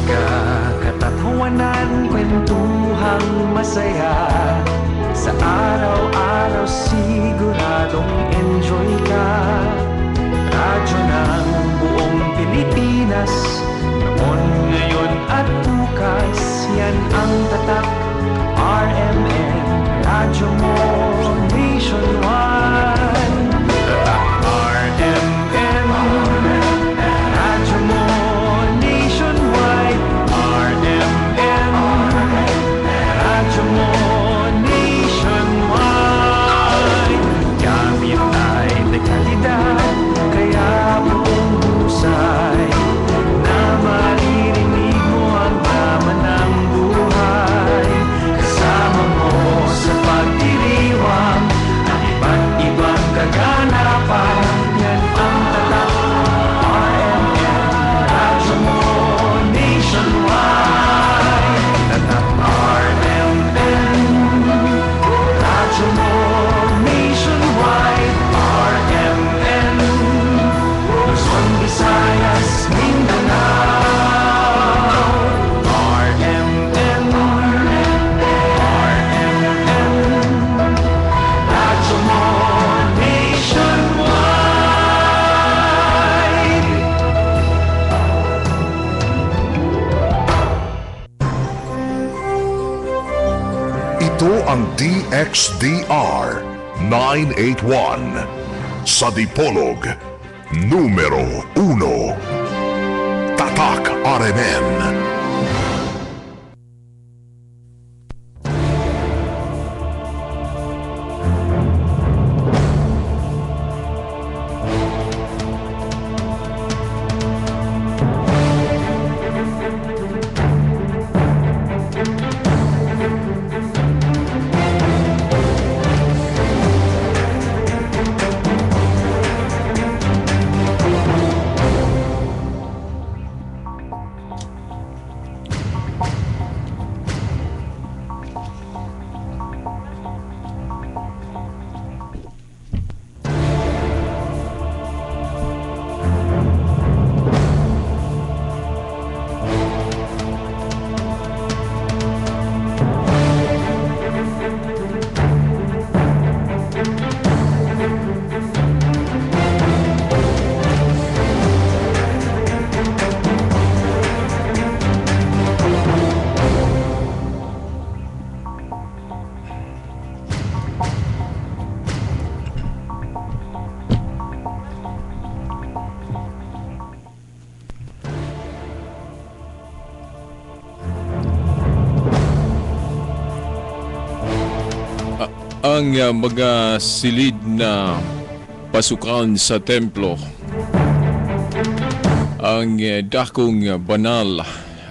Katawanan, kwentuhang masaya. Sa araw-araw siguradong enjoy ka. Radyo ng buong Pilipinas, noon, ngayon at bukas. Yan ang tatak, RMN, radyo mo nationwide. Tatak RMN, radyo mo nationwide. RMN, radyo mo nationwide. Gamit ay dekalidad, kaya buong husay na maririnig mo ang drama ng buhay. Kasama mo sa pagdiriwang ang iba't ibang kaganapan. Yan ang tatak, RMN, radyo mo nationwide. Tatak RMN, radyo mo nationwide. RMN, Luzon, Visayas, Mindanao. RMN, radyo mo nationwide. Ito ang DXDR 981 sa Dipolog numero 1. Tatak RMN. Ang mga silid na pasukan sa templo, ang dakong banal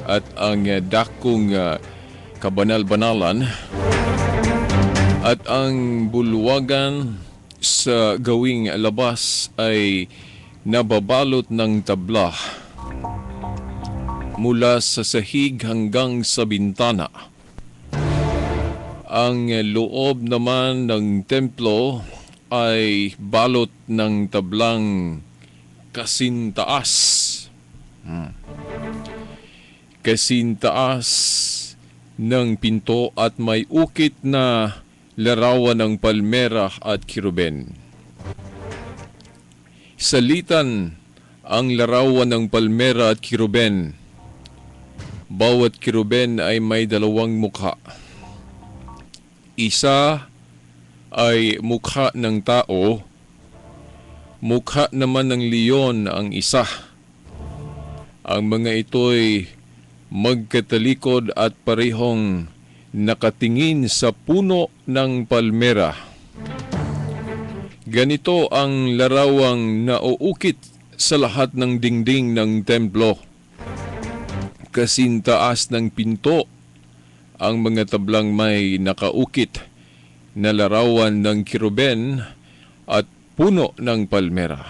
at ang dakong kabanal-banalan at ang bulwagan sa gawing labas ay nababalot ng tabla mula sa sahig hanggang sa bintana. Ang loob naman ng templo ay balot ng tablang kasintaas. Kasintaas ng pinto at may ukit na larawan ng palmera at kiruben. Salitan ang larawan ng palmera at kiruben. Bawat kiruben ay may dalawang mukha. Isa ay mukha ng tao, mukha naman ng leon ang isa. Ang mga ito'y magkatalikod at parehong nakatingin sa puno ng palmera. Ganito ang larawang nauukit sa lahat ng dingding ng templo. Kasintaas ng pinto ang mga tablang may nakaukit na larawan ng kiruben at puno ng palmera.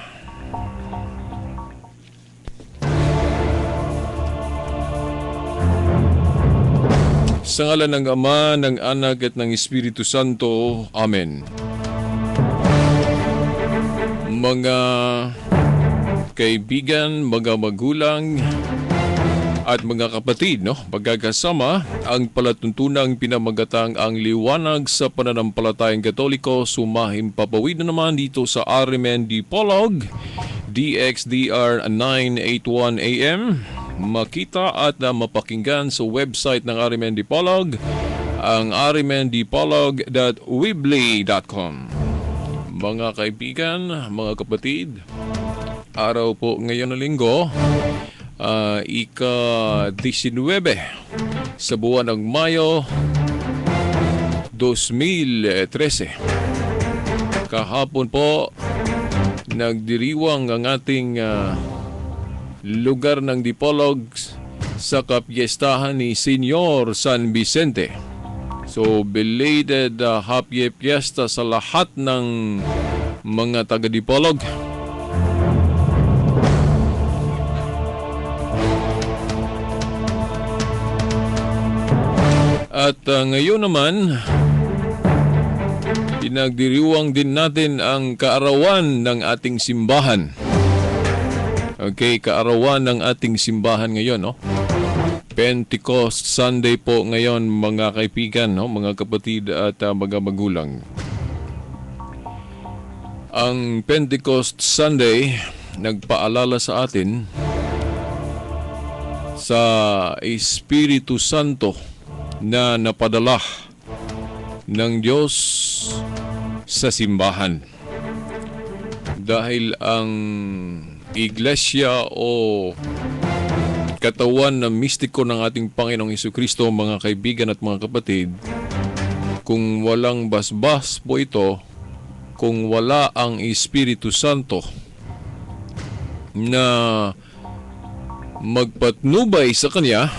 Sa ngalan ng Ama, ng Anak at ng Espiritu Santo. Amen. Mga kaibigan, mga magulang, At mga kapatid, no, pagkakasama ang palatuntunang pinamagatang ang liwanag sa pananampalatayang Katoliko, sumahimpapawid na naman dito sa RMN Dipolog, DXDR 981 AM. Makita at mapakinggan sa website ng RMN Dipolog, ang rmndipolog.weebly.com. Mga kaibigan, mga kapatid, araw po ngayon na linggo, ika-19 sa buwan ng Mayo 2013. Kahapon po nagdiriwang ang ating lugar ng Dipolog sa kapiestahan ni Senyor San Vicente. So belated happy fiesta sa lahat ng mga taga-Dipolog. At ngayon naman, pinagdiriwang din natin ang kaarawan ng ating simbahan. Okay, kaarawan ng ating simbahan ngayon, no? Pentecost Sunday po ngayon, mga kaibigan, no? Mga kapatid at mga magulang. Ang Pentecost Sunday nagpaalala sa atin sa Espiritu Santo na napadala ng Diyos sa simbahan. Dahil ang iglesia o katawan na mistiko ng ating Panginoong Hesukristo, mga kaibigan at mga kapatid, kung walang basbas po ito, kung wala ang Espiritu Santo na magpatnubay sa Kanya,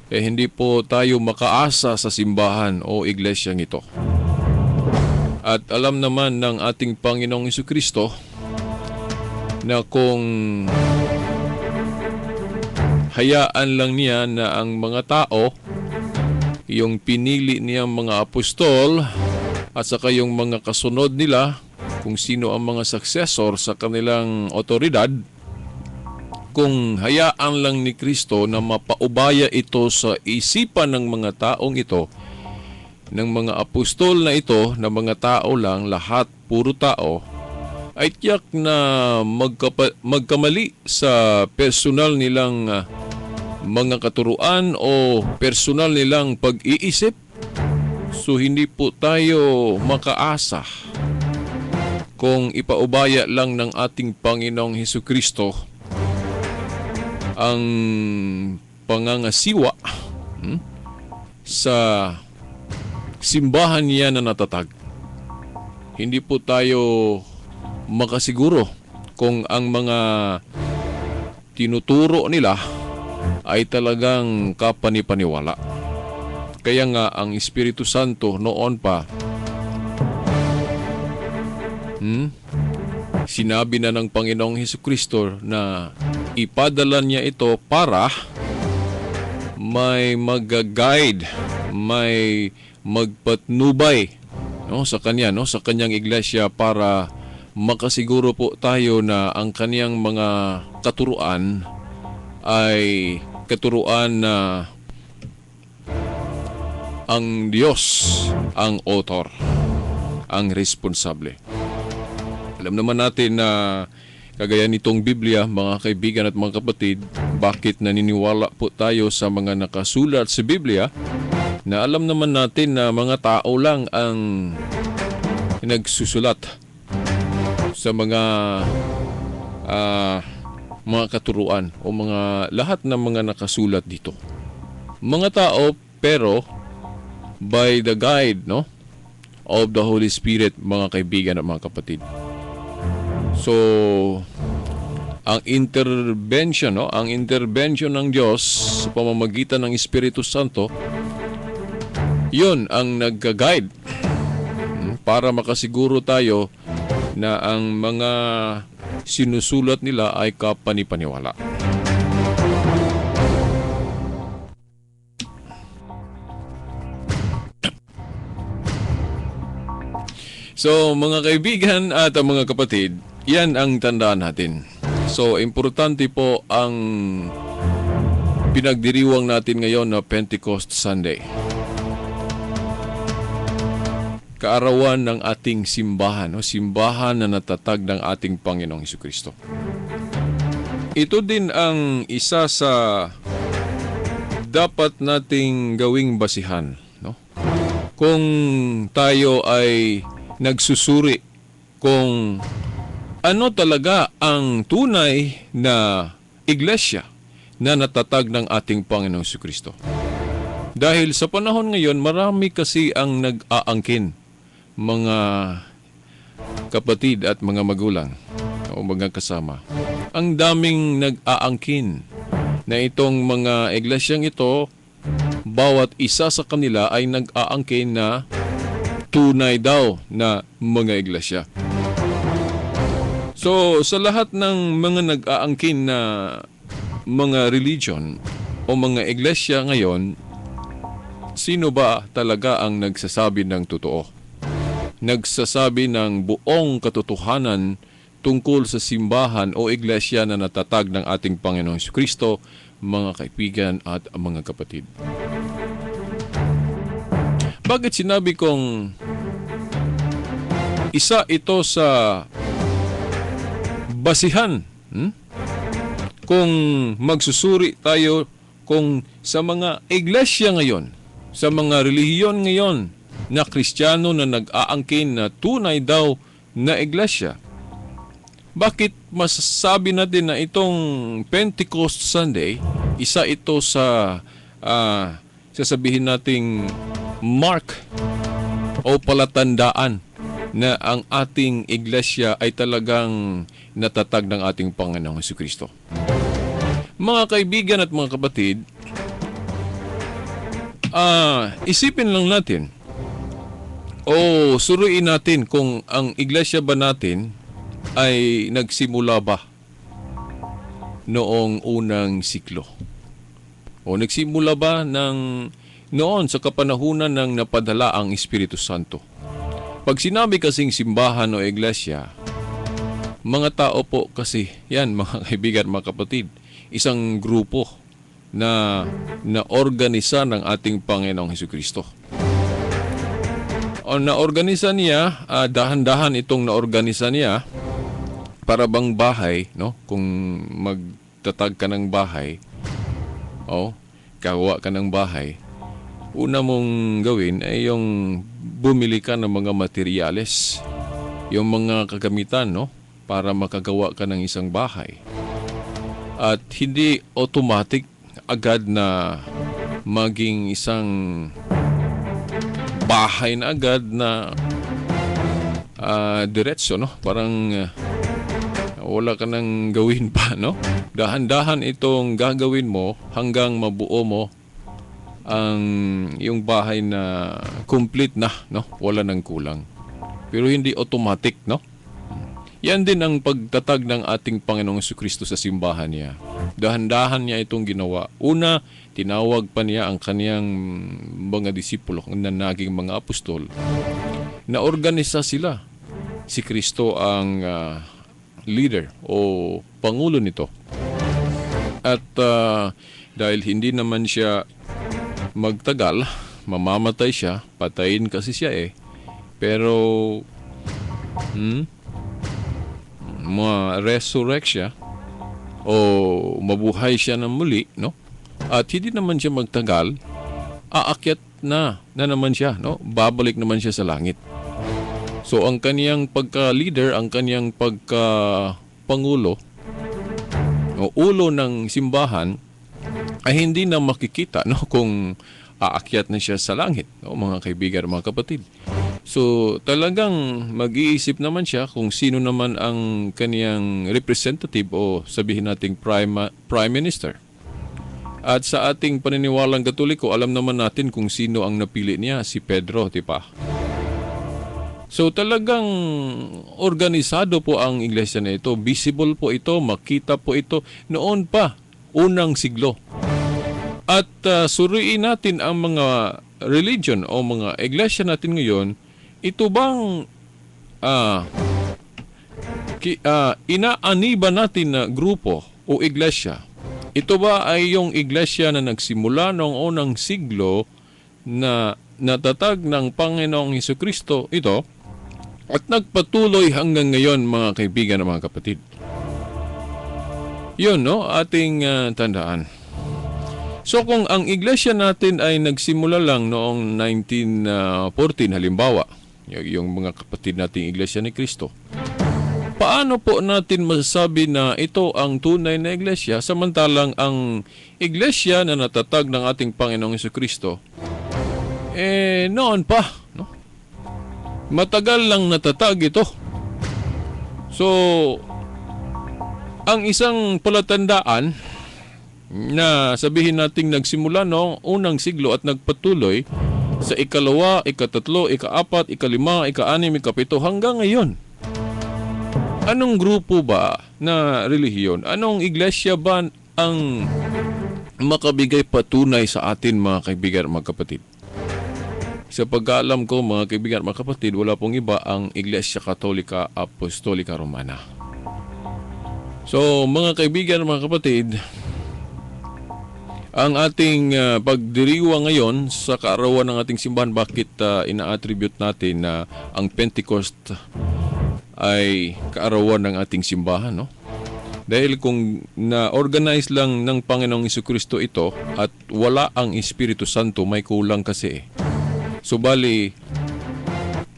hindi po tayo makaasa sa simbahan o iglesyang ito. At alam naman ng ating Panginoong Hesukristo na kung hayaan lang niya na ang mga tao, yung pinili niyang mga apostol at saka yung mga kasunod nila, kung sino ang mga successor sa kanilang otoridad, kung hayaan lang ni Kristo na mapaubaya ito sa isipan ng mga taong ito, ng mga apostol na ito, na mga tao lang, lahat puro tao, ay tiyak na magkamali sa personal nilang mga katuruan o personal nilang pag-iisip. So hindi po tayo makaasa kung ipaubaya lang ng ating Panginoong Hesukristo ang pangangasiwa sa simbahan niya na natatag. Hindi po tayo makasiguro kung ang mga tinuturo nila ay talagang kapanipaniwala. Kaya nga ang Espiritu Santo noon pa, sinabi na ng Panginoong Hesukristo na ipadala niya ito para may mag-guide, may magpatnubay, no, sa kanya, no, sa kanyang iglesia, para makasiguro po tayo na ang kaniyang mga katuruan ay katuruan na ang Diyos ang author, ang responsable. Alam naman natin na kagaya nitong Biblia, mga kaibigan at mga kapatid, bakit naniniwala po tayo sa mga nakasulat sa Biblia, na alam naman natin na mga tao lang ang nagsusulat sa mga katuruan o mga lahat ng mga nakasulat dito. Mga tao, pero by the guide, no, of the Holy Spirit, mga kaibigan at mga kapatid. So, ang intervention, no, ang intervention ng Diyos sa pamamagitan ng Espiritu Santo, yun ang nagka-guide para makasiguro tayo na ang mga sinusulat nila ay kapanipaniwala. So, mga kaibigan at mga kapatid, yan ang tandaan natin. So, importante po ang pinagdiriwang natin ngayon na Pentecost Sunday. Kaarawan ng ating simbahan, simbahan na natatag ng ating Panginoong Hesukristo. Ito din ang isa sa dapat nating gawing basihan, no? Kung tayo ay nagsusuri kung ano talaga ang tunay na iglesia na natatag ng ating Panginoong Hesukristo. Dahil sa panahon ngayon, marami kasi ang nag-aangkin, mga kapatid at mga magulang o mga kasama. Ang daming nag-aangkin na itong mga iglesyang ito, bawat isa sa kanila ay nag-aangkin na tunay daw na mga iglesia. So, sa lahat ng mga nag-aangkin na mga religion o mga iglesia ngayon, sino ba talaga ang nagsasabi ng totoo? Nagsasabi ng buong katotohanan tungkol sa simbahan o iglesia na natatag ng ating Panginoong Hesukristo, mga kaibigan at mga kapatid. Bakit sinabi kong isa ito sa basihan? Kung magsusuri tayo kung sa mga iglesia ngayon, sa mga relihiyon ngayon na Kristiyano na nag-aangkin na tunay daw na iglesia, bakit masasabi natin na itong Pentecost Sunday, isa ito sa sasabihin nating mark o palatandaan na ang ating iglesia ay talagang natatag ng ating Panginoong Hesukristo? Mga kaibigan at mga kapatid, isipin lang natin o suruin natin kung ang iglesia ba natin ay nagsimula ba noong unang siklo? O nagsimula ba noon sa kapanahunan ng napadala ang Espiritu Santo? Pag sinabi kasing simbahan o iglesia, mga tao po kasi yan, mga kaibigan, mga kapatid, isang grupo na naorganisa ng ating Panginoong Hesukristo. O naorganisa niya, dahan-dahan itong naorganisa niya para bang bahay, no? Kung magtatag ka ng bahay, gawa ka ng bahay, una mong gawin ay yung bumili ka ng mga materyales, yung mga kagamitan, no? Para makagawa ka ng isang bahay. At hindi automatic agad na maging isang bahay na agad na diretso, no? Parang wala ka nang gawin pa, no? Dahan-dahan itong gagawin mo hanggang mabuo mo ang yung bahay na complete na, no? Wala nang kulang. Pero hindi automatic, no? Yan din ang pagtatag ng ating Panginoong Hesukristo sa simbahan niya. Dahan-dahan niya itong ginawa. Una, tinawag pa niya ang kaniyang mga disipulo na naging mga apostol. Naorganisa sila. Si Kristo ang leader o pangulo nito. At dahil hindi naman siya magtagal, mamamatay siya, patayin kasi siya Pero ma-resurrect siya o mabuhay siya ng muli, no? At hindi naman siya magtagal, aakyat na naman siya, no? Babalik naman siya sa langit. So ang kaniyang pagka-leader, ang kaniyang pagka-pangulo o ulo ng simbahan ay hindi na makikita, no, kung aakyat na siya sa langit, no, mga kaibigan, mga kapatid. So talagang mag-iisip naman siya kung sino naman ang kaniyang representative o sabihin nating prime minister. At sa ating paniniwalang Katoliko, alam naman natin kung sino ang napili niya, si Pedro, di ba? So talagang organisado po ang iglesia na ito. Visible po ito, makita po ito noon pa, unang siglo. At suriin natin ang mga religion o mga iglesia natin ngayon, ito bang inaaniba natin na grupo o iglesia Ito ba ay yung iglesia na nagsimula noong unang siglo na natatag ng Panginoong Hesukristo ito at nagpatuloy hanggang ngayon, mga kaibigan at mga kapatid? Yun, no? Ating tandaan. So kung ang iglesia natin ay nagsimula lang noong 1914, halimbawa, yung mga kapatid nating iglesia ni Kristo, paano po natin masasabi na ito ang tunay na iglesia samantalang ang iglesia na natatag ng ating Panginoong Hesukristo noon pa, no? Matagal lang natatag ito. So ang isang palatandaan na sabihin nating nagsimula noong unang siglo at nagpatuloy sa ikalawa, ikatatlo, ikaapat, ikalima, ikaanim, ikapito hanggang ngayon. Anong grupo ba na relihiyon? Anong iglesia ba ang makabigay patunay sa atin, mga kaibigan at mga kapatid? Sa pagkaalam ko, mga kaibigan at mga kapatid, wala pong iba ang Iglesia Katolika Apostolika Romana. So, mga kaibigan at mga kapatid, ang ating pagdiriwang ngayon sa kaarawan ng ating simbahan, bakit ina-attribute natin na ang Pentecost ay kaarawan ng ating simbahan, no? Dahil kung na-organize lang ng Panginoong Hesukristo ito at wala ang Espiritu Santo, may kulang kasi. Subali,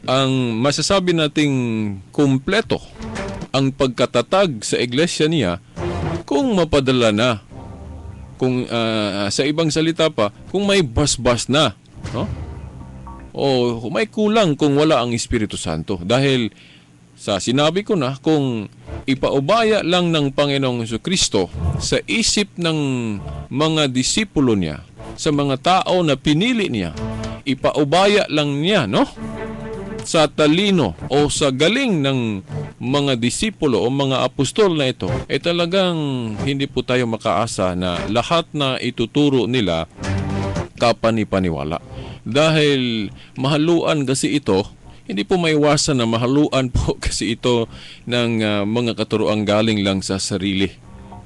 ang masasabi nating kumpleto ang pagkatatag sa iglesia niya kung mapadala na. Kung sa ibang salita pa, kung may basbas na, no? O may kulang kung wala ang Espiritu Santo. Dahil sa sinabi ko na, kung ipaubaya lang ng Panginoong Hesukristo sa isip ng mga disipulo niya, sa mga tao na pinili niya, ipaubaya lang niya, no? Sa talino o sa galing ng mga disipulo o mga apostol na ito, ay talagang hindi po tayo makaasa na lahat na ituturo nila kapani-paniwala. Dahil mahaluan kasi ito, hindi po maiwasan na mahaluan po kasi ito ng mga katuroang galing lang sa sarili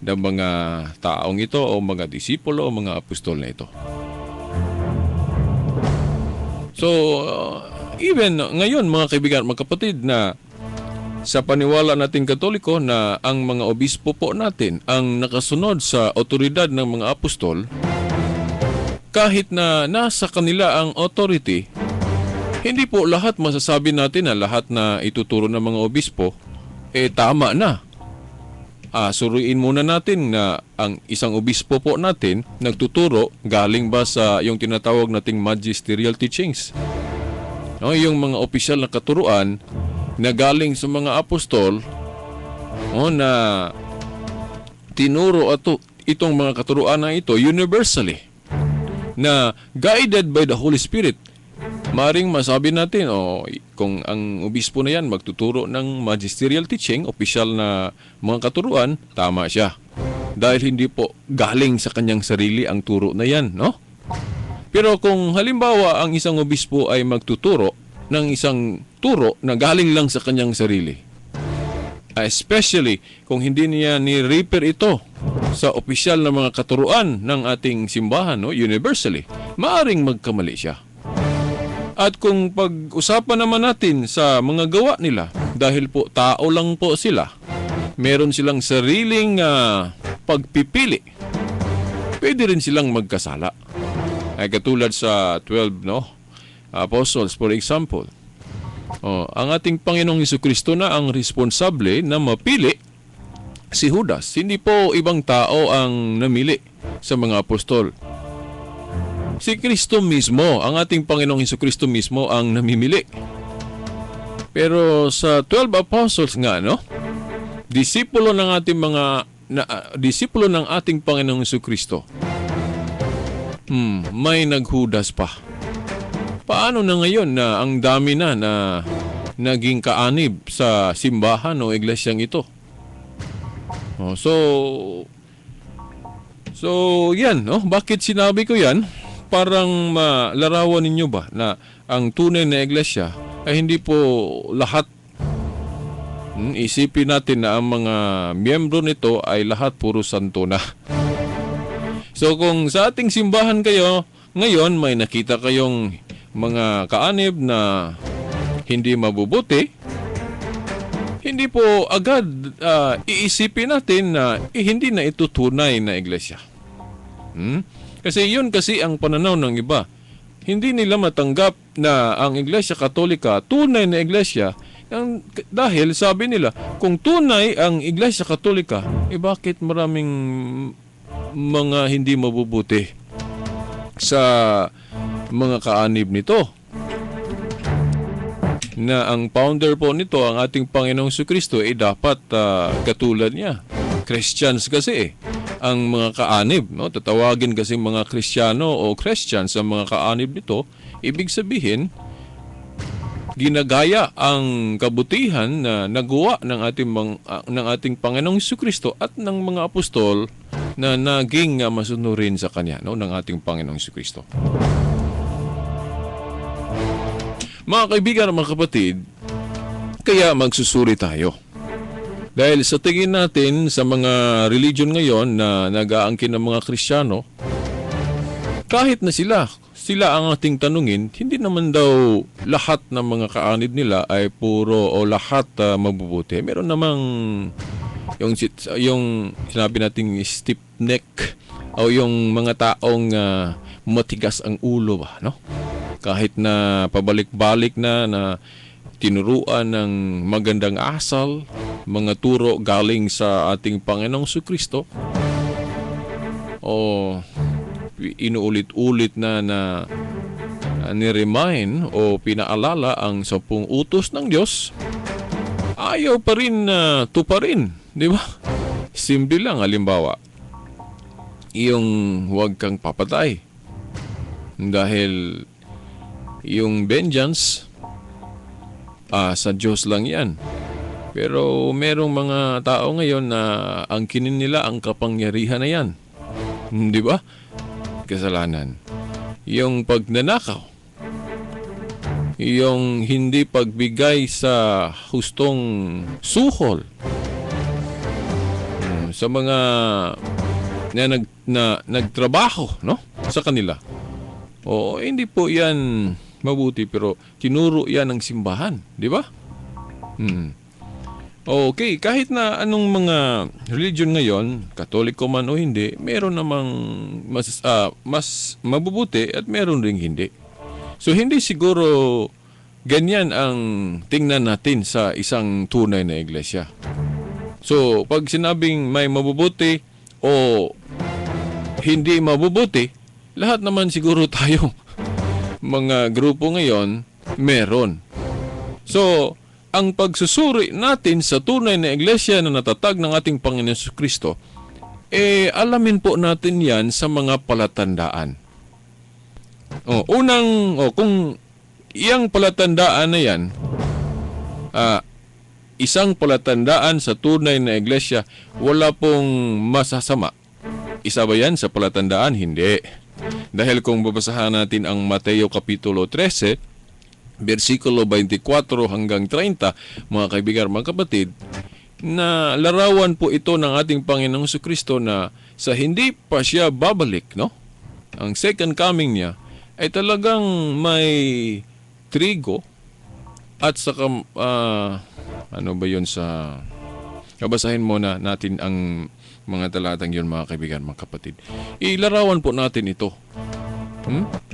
ng mga taong ito o mga disipulo o mga apostol na ito. So, even ngayon, mga kaibigan, mga kapatid, na sa paniwala nating Katoliko na ang mga obispo po natin ang nakasunod sa otoridad ng mga apostol, kahit na nasa kanila ang authority, hindi po lahat masasabi natin na lahat na ituturo ng mga obispo, tama na. Suruin muna natin na ang isang obispo po natin nagtuturo galing ba sa yung tinatawag nating magisterial teachings. No, yung mga opisyal na katuruan na galing sa mga apostol na tinuro itong mga katuruan na ito universally na guided by the Holy Spirit. Maring masabi natin, kung ang obispo na yan magtuturo ng magisterial teaching, opisyal na mga katuruan, tama siya. Dahil hindi po galing sa kanyang sarili ang turo na yan, no? Pero kung halimbawa ang isang obispo ay magtuturo ng isang turo na galing lang sa kanyang sarili, especially kung hindi niya ni-refer ito sa opisyal na mga katuruan ng ating simbahan, no, universally, maaring magkamali siya. At kung pag-usapan naman natin sa mga gawa nila, dahil po tao lang po sila, meron silang sariling pagpipili, pwede rin silang magkasala. Ay katulad sa 12 apostles, for example. Ang ating Panginoong Hesukristo na ang responsable na mapili si Judas. Hindi po ibang tao ang namili sa mga apostol. Si Kristo mismo, ang ating Panginoong Hesukristo mismo ang namimili. Pero sa 12 apostles nga, no? Disipulo ng ating Panginoong Hesukristo. May naghudas pa. Paano na ngayon na ang dami na naging kaanib sa simbahan o iglesyang ito? So yan, no? Bakit sinabi ko yan? Parang malarawan ninyo ba na ang tunay na iglesia ay hindi po lahat, isipin natin na ang mga miyembro nito ay lahat puro santo na. So kung sa ating simbahan kayo, ngayon may nakita kayong mga kaanib na hindi mabubuti, hindi po agad iisipin natin na hindi na ito tunay na iglesia. Kasi yun kasi ang pananaw ng iba. Hindi nila matanggap na ang Iglesia Katolika tunay na iglesia dahil sabi nila, kung tunay ang Iglesia Katolika, bakit maraming mga hindi mabubuti sa mga kaanib nito? Na ang founder po nito, ang ating Panginoong Jesucristo, dapat katulad niya. Christians kasi ang mga kaanib, no? Tatawagin kasi mga Kristiyano o Christians ang mga kaanib nito, ibig sabihin ginagaya ang kabutihan na nagawa ng ating Panginoong Jesucristo at ng mga apostol na naging masunurin sa kanya, no, ng ating Panginoong Jesucristo. Mga kaibigan, mga kapatid, kaya magsusuri tayo. Dahil sa tingin natin sa mga religion ngayon na nag-aangkin ng mga Kristiyano, kahit na sila ang ating tanungin, hindi naman daw lahat ng mga kaanib nila ay puro o lahat mabubuti. Meron namang yung sinabi nating stiff neck o yung mga taong matigas ang ulo ba, no? Kahit na pabalik-balik na tinuruan ng magandang asal, mga turo galing sa ating Panginoong Jesucristo, o inuulit-ulit na ni-remind o pinaalala ang 10 utos ng Diyos, ayaw pa rin tuparin, di ba? Simple lang, halimbawa, yung huwag kang papatay. Dahil yung vengeance, sa Diyos lang yan. Pero merong mga tao ngayon na angkinin nila ang kapangyarihan na yan. Di ba? Kasalanan. Yung pagnanakaw. Yung hindi pagbigay sa hustong suhol. Sa mga nagtrabaho, no? Sa kanila. O hindi po yan mabuti, pero tinuro yan ng simbahan, di ba? Okay, kahit na anong mga religion ngayon, Katoliko man o hindi, meron namang mas mabubuti at meron ring hindi. So hindi siguro ganyan ang tingnan natin sa isang tunay na iglesia. So pag sinabing may mabubuti o hindi mabubuti, lahat naman siguro tayo mga grupo ngayon, meron. So, ang pagsusuri natin sa tunay na iglesia na natatag ng ating Panginoon Jesucristo, alamin po natin yan sa mga palatandaan. Kung iyang palatandaan na yan, isang palatandaan sa tunay na iglesia, wala pong masasama. Isa ba yan sa palatandaan? Hindi. Dahil kung babasahan natin ang Mateo Kapitulo 13, versikulo 24 hanggang 30, mga kaibigan, mga kapatid, na larawan po ito ng ating Panginoong Jesucristo na sa hindi pa siya babalik, no? Ang second coming niya ay talagang may trigo at saka, ano ba yun sa... Babasahin muna natin ang mga talatang yun, mga kaibigan, mga kapatid. Ilarawan po natin ito.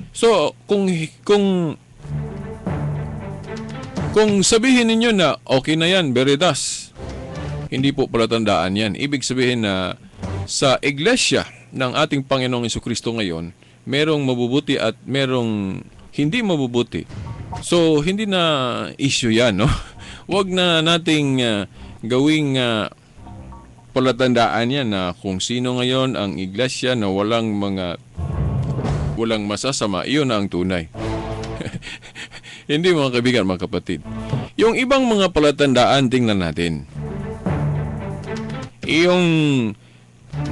So, kung sabihin ninyo na okay na yan, veritas, hindi po palatandaan yan. Ibig sabihin na sa iglesia ng ating Panginoong Jesucristo ngayon, merong mabubuti at merong hindi mabubuti. So, hindi na issue yan, no? Huwag na nating gawing palatandaan yan na kung sino ngayon ang iglesia na walang masasama, iyon na ang tunay. Hindi, mga kaibigan, mga kapatid. Yung ibang mga palatandaan, tingnan natin. Yung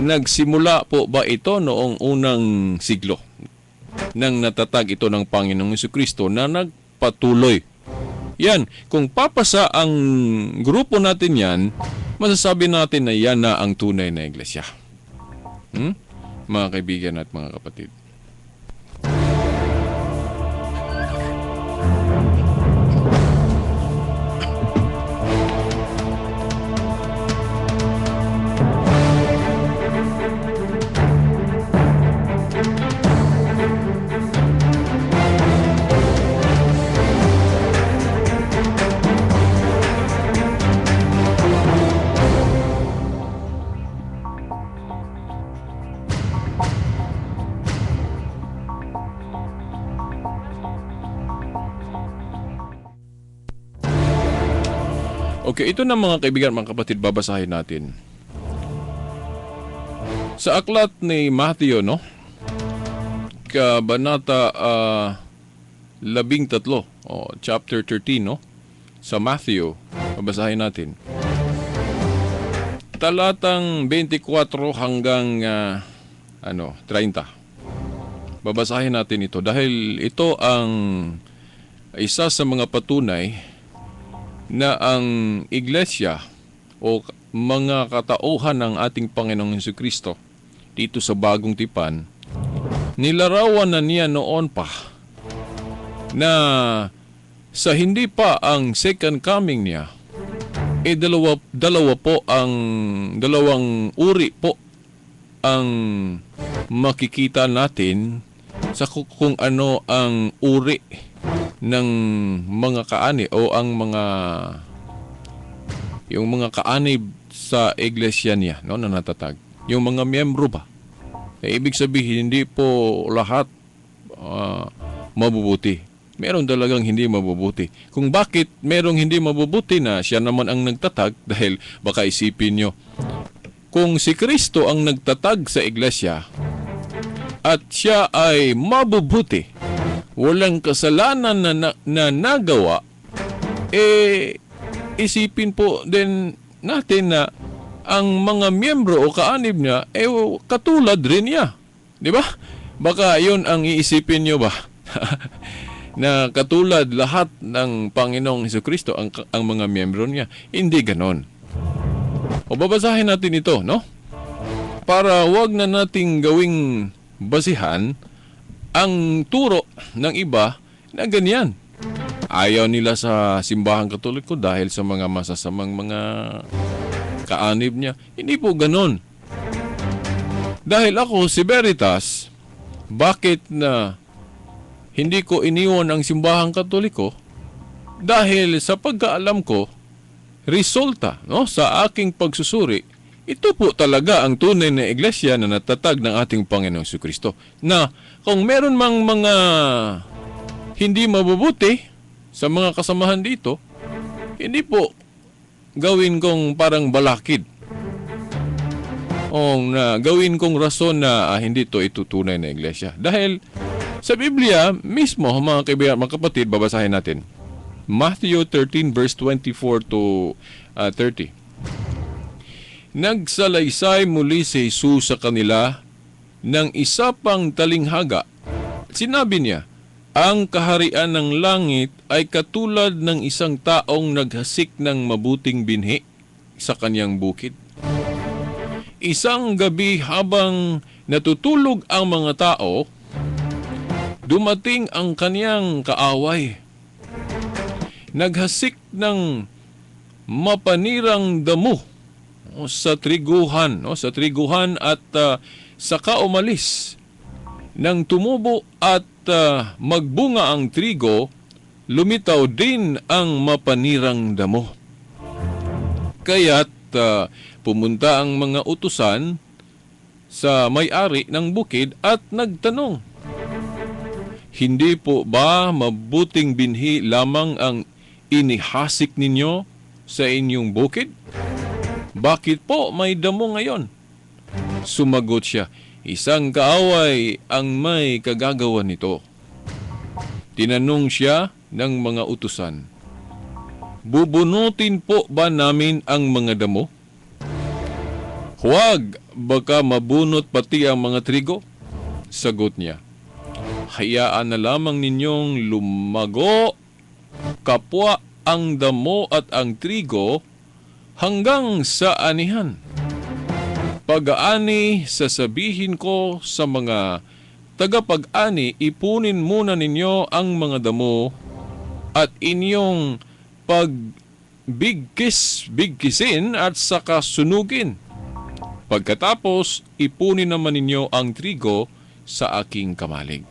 nagsimula po ba ito noong unang siglo nang natatag ito ng Panginoong Jesucristo na nagpatuloy. Yan, kung papasa ang grupo natin yan, masasabi natin na yan na ang tunay na iglesia. mga kaibigan at mga kapatid. Okay, ito na mga kaibigan, mga kapatid, babasahin natin. Sa aklat ni Matthew, no? Kabanata 13, chapter 13, no? Sa Matthew, babasahin natin. Talatang 24 hanggang 30. Babasahin natin ito dahil ito ang isa sa mga patunay na ang iglesia o mga katauhan ng ating Panginoong Jesucristo dito sa Bagong Tipan, nilarawan na niya noon pa na sa hindi pa ang second coming niya, dalawang uri po ang makikita natin sa kung ano ang uri ng mga kaani o ang yung mga kaanib sa iglesia niya, no, na natatag. Yung mga miyembro ba? Ibig sabihin, hindi po lahat mabubuti. Meron talagang hindi mabubuti. Kung bakit merong hindi mabubuti na siya naman ang nagtatag, dahil baka isipin nyo, kung si Kristo ang nagtatag sa iglesia at siya ay mabubuti, walang kasalanan na nagawa, isipin po din natin na ang mga miyembro o kaanib niya, katulad rin niya. Di ba? Baka yun ang iisipin nyo ba? Na katulad lahat ng Panginoong Jesucristo ang mga miyembro niya. Hindi ganon. O babasahin natin ito, no? Para wag na nating gawing basihan ang turo ng iba na ganyan. Ayaw nila sa simbahang Katoliko dahil sa mga masasamang mga kaanib niya. Hindi po ganon. Dahil ako si Veritas, bakit na hindi ko iniwan ang simbahang Katoliko? Dahil sa pagkaalam ko, resulta, no, sa aking pagsusuri, ito po talaga ang tunay na iglesia na natatag ng ating Panginoong Jesucristo. Na kung meron mang mga hindi mabubuti sa mga kasamahan dito, hindi po gawin kong parang balakid. O gawin kong rason na hindi to itutunay na iglesia. Dahil sa Biblia mismo, mga kaibigan, mga kapatid, babasahin natin. Matthew 13 verse 24 to 30. Nagsalaysay muli si Jesus sa kanila ng isa pang talinghaga. Sinabi niya, ang kaharian ng langit ay katulad ng isang taong naghasik ng mabuting binhi sa kanyang bukid. Isang gabi habang natutulog ang mga tao, dumating ang kanyang kaaway. Naghasik ng mapanirang damo sa triguhan, at saka umalis. Nang tumubo at magbunga ang trigo, lumitaw din ang mapanirang damo. Kaya't pumunta ang mga utusan sa may-ari ng bukid at nagtanong, hindi po ba mabuting binhi lamang ang inihasik ninyo sa inyong bukid? Bakit po may damo ngayon? Sumagot siya, isang kaaway ang may kagagawa nito. Tinanong siya ng mga utusan, bubunutin po ba namin ang mga damo? Huwag, baka mabunot pati ang mga trigo? Sagot niya, hayaan na lamang ninyong lumago kapwa ang damo at ang trigo hanggang sa anihan. Pag-aani, sasabihin ko sa mga tagapag-ani, ipunin muna ninyo ang mga damo at inyong bigkisin at saka sunugin. Pagkatapos, ipunin naman ninyo ang trigo sa aking kamalig.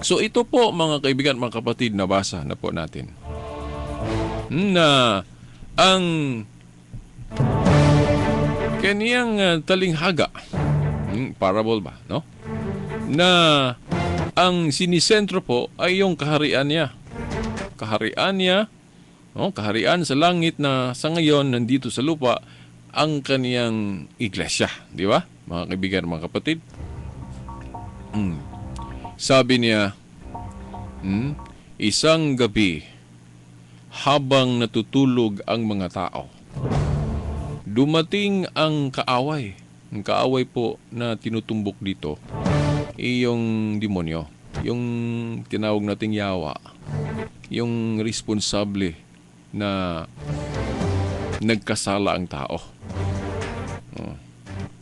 So ito po mga kaibigan, mga kapatid, nabasa na po natin na ang kaniyang talinghaga, parable ba, no? Na ang sinisentro po ay yung kaharian niya. Kaharian niya, no? Kaharian sa langit na sa ngayon nandito sa lupa ang kaniyang iglesia, di ba? Mga kaibigan, mga kapatid. Sabi niya, isang gabi habang natutulog ang mga tao, dumating ang kaaway. Ang kaaway po na tinutumbok dito ay yung demonyo. Yung tinawag nating yawa. Yung responsable na nagkasala ang tao.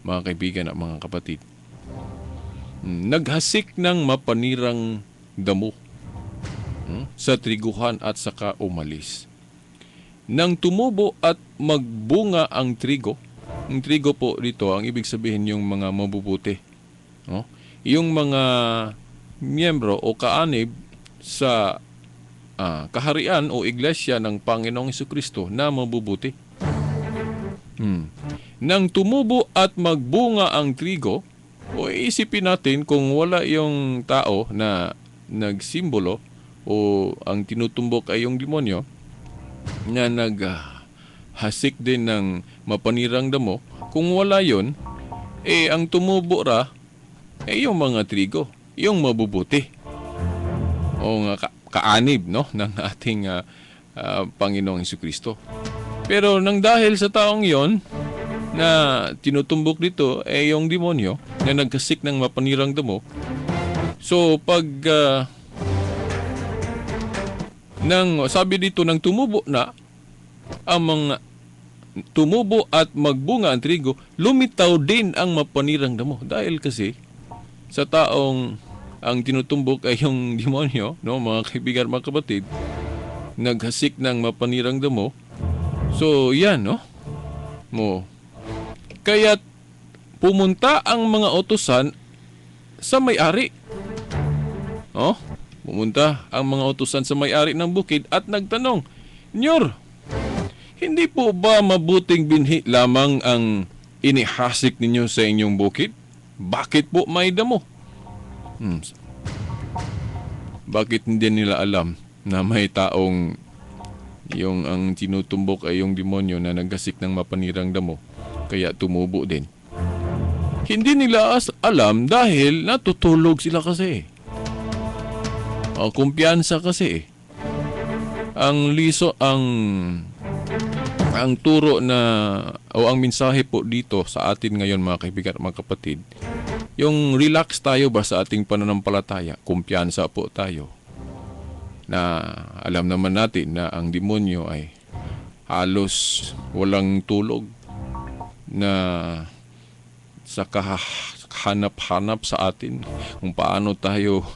Mga kaibigan at mga kapatid. Naghasik ng mapanirang damo sa triguhan at saka umalis. Nang tumubo at magbunga ang trigo po dito, ang ibig sabihin yung mga mabubuti. No? Yung mga miyembro o kaanib sa kaharian o iglesia ng Panginoong Jesucristo na mabubuti. Nang tumubo at magbunga ang trigo, o isipin natin kung wala yung tao na nagsimbolo o ang tinutumbok ay yung demonyo na naghasik din ng mapanirang damo, kung wala yon, ang tumubo ra yung mga trigo, yung mabubuti o kaanib, no, ng ating Panginoong Jesucristo. Pero nang dahil sa taong yon na tinutumbok dito yung demonyo na nagkasik ng mapanirang damo, so pag sabi dito nang tumubo na ang mga tumubo at magbunga ang trigo, lumitaw din ang mapanirang damo dahil kasi sa taong ang tinutumbok ay yung demonyo, no, mga kaibigan, mga kapatid, naghasik ng mapanirang damo. So yan, no, kaya pumunta ang mga utusan sa may-ari. Pumunta ang mga utusan sa may-ari ng bukid at nagtanong, Nyor, hindi po ba mabuting binhi lamang ang inihasik ninyo sa inyong bukid? Bakit po may damo? Bakit hindi nila alam na may taong yung ang tinutumbok ay yung demonyo na naggasik ng mapanirang damo, kaya tumubo din? Hindi nila alam dahil natutulog sila kasi. Kumpiyansa kasi. Ang turo na o ang mensahe po dito sa atin ngayon, mga kaibigan at mga kapatid, yung relax tayo ba sa ating pananampalataya, kumpiyansa po tayo. Na alam naman natin na ang demonyo ay halos walang tulog na sa kahanap-hanap sa atin kung paano tayo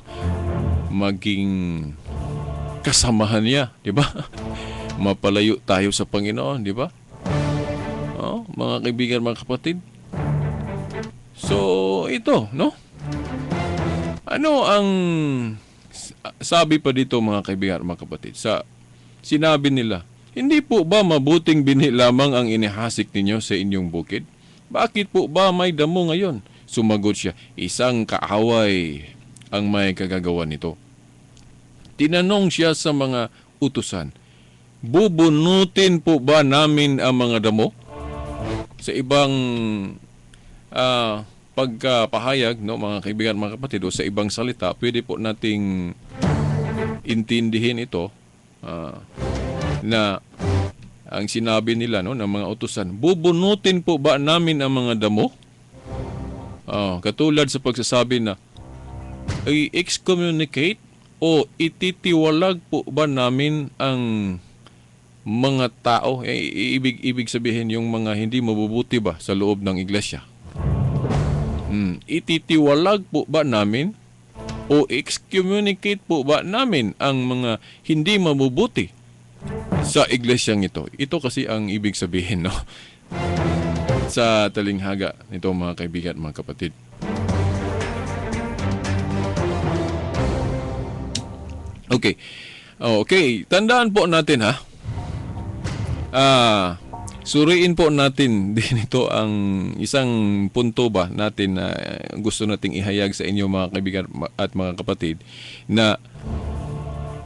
maging kasamahan niya, di ba? Mapalayo tayo sa Panginoon, di ba? Mga kaibigan, mga kapatid. So, ito, no? Ano ang sabi pa dito, mga kaibigan, mga kapatid? Sinabi nila, hindi po ba mabuting binhi lamang ang inihasik ninyo sa inyong bukid? Bakit po ba may damo ngayon? Sumagot siya, isang kaaway ang may kagagawa nito. Tinanong siya sa mga utusan, bubunutin po ba namin ang mga damo? Sa ibang pagkapahayag, no, mga kaibigan, mga kapatid, o sa ibang salita, pwede po nating intindihin ito na ang sinabi nila, no, ng mga utusan, bubunutin po ba namin ang mga damo? Katulad sa pagsasabi na i-excommunicate o ititiwalag po ba namin ang mga tao? Ibig sabihin yung mga hindi mabubuti ba sa loob ng iglesia? Ititiwalag po ba namin o excommunicate po ba namin ang mga hindi mabubuti sa iglesyang ito? Ito kasi ang ibig sabihin, no? Sa talinghaga nito, mga kaibigan, mga kapatid. Okay. Okay, tandaan po natin, ha. Suriin po natin din ito ang isang punto ba natin na gusto nating ihayag sa inyo, mga kaibigan at mga kapatid, na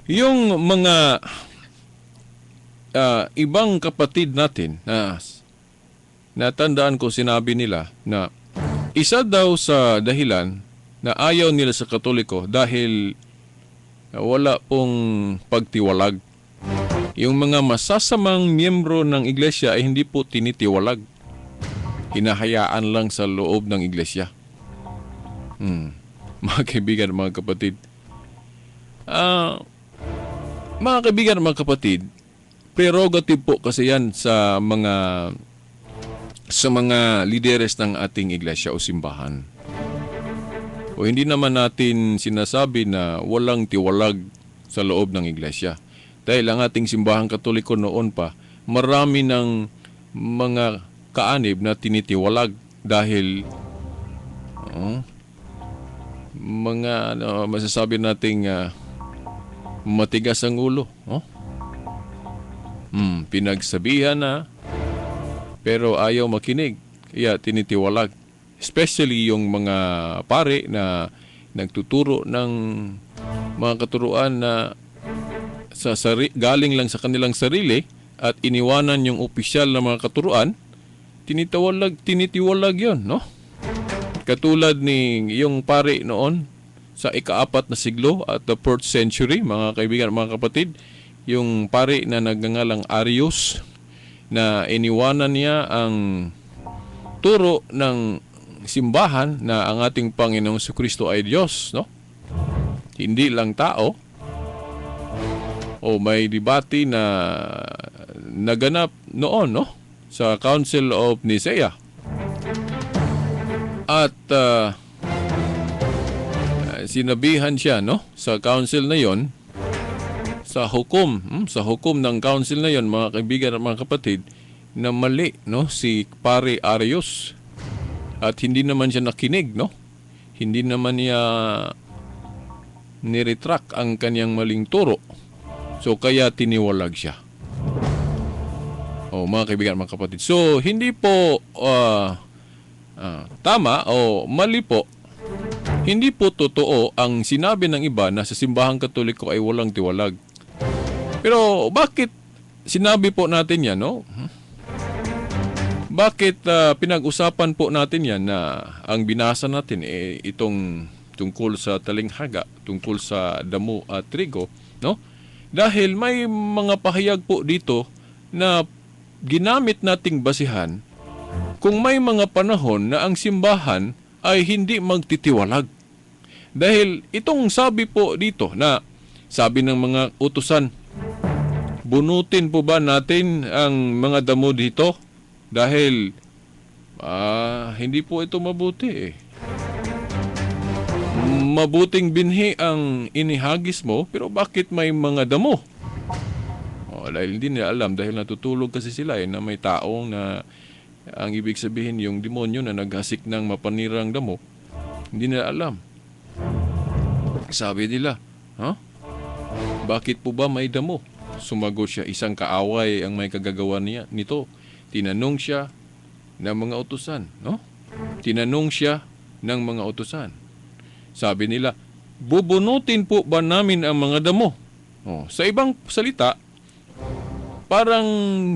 yung mga ibang kapatid natin na natandaan ko, sinabi nila na isa daw sa dahilan na ayaw nila sa Katoliko dahil wala pong pagtiwalag. Yung mga masasamang miyembro ng iglesia ay hindi po tinitiwalag. Hinahayaan lang sa loob ng iglesia. Mga kaibigan, mga kapatid. Mga kaibigan, mga kapatid, prerogative po kasi yan sa mga lideres ng ating iglesia o simbahan. O hindi naman natin sinasabi na walang tiwalag sa loob ng iglesia. Dahil ang ating simbahang Katoliko noon pa, marami ng mga kaanib na tinitiwalag dahil masasabi nating matigas ang ulo. Pinagsabihan na pero ayaw makinig, kaya tinitiwalag. Especially yung mga pare na nagtuturo ng mga katuruan na galing lang sa kanilang sarili at iniwanan yung opisyal na mga katuruan, tinitiwalag yon, no? Katulad ni yung pare noon sa ika-4 na siglo at the 4th century, mga kaibigan, mga kapatid, yung pare na nagngangalang Arius, na iniwanan niya ang turo ng simbahan na ang ating Panginoong Jesucristo ay Diyos, no? Hindi lang tao. O may debate na naganap noon, no? Sa Council of Nicaea. At sinabihan siya, no? Sa council na yon, sa hukom ng council na yon, mga kaibigan at mga kapatid, na mali, no, si pare Arius. At hindi naman siya nakinig, no? Hindi naman niya niretract ang kanyang maling turo. So kaya tiniwalag siya. Mga kaibigan, mga kapatid. So hindi po tama o mali po. Hindi po totoo ang sinabi ng iba na sa simbahang Katoliko ay walang tiwalag. Pero bakit sinabi po natin yan, no? Bakit pinag-usapan po natin yan na ang binasa natin itong tungkol sa talinghaga, tungkol sa damo at trigo, no? Dahil may mga pahayag po dito na ginamit nating basihan kung may mga panahon na ang simbahan ay hindi magtitiwalag. Dahil itong sabi po dito na sabi ng mga utusan, bunutin po ba natin ang mga damo dito? Dahil hindi po ito mabuti. Mabuting binhi ang inihagis mo, pero bakit may mga damo? Dahil hindi nila alam, dahil natutulog kasi sila na may taong na ang ibig sabihin yung demonyo na naghasik ng mapanirang damo, hindi nila alam. Sabi nila, bakit po ba may damo? Sumagot siya, isang kaaway ang may kagagawa niya nito. Tinanong siya ng mga utusan, no? Tinanong siya ng mga utusan. Sabi nila, bubunutin po ba namin ang mga damo? Sa ibang salita, parang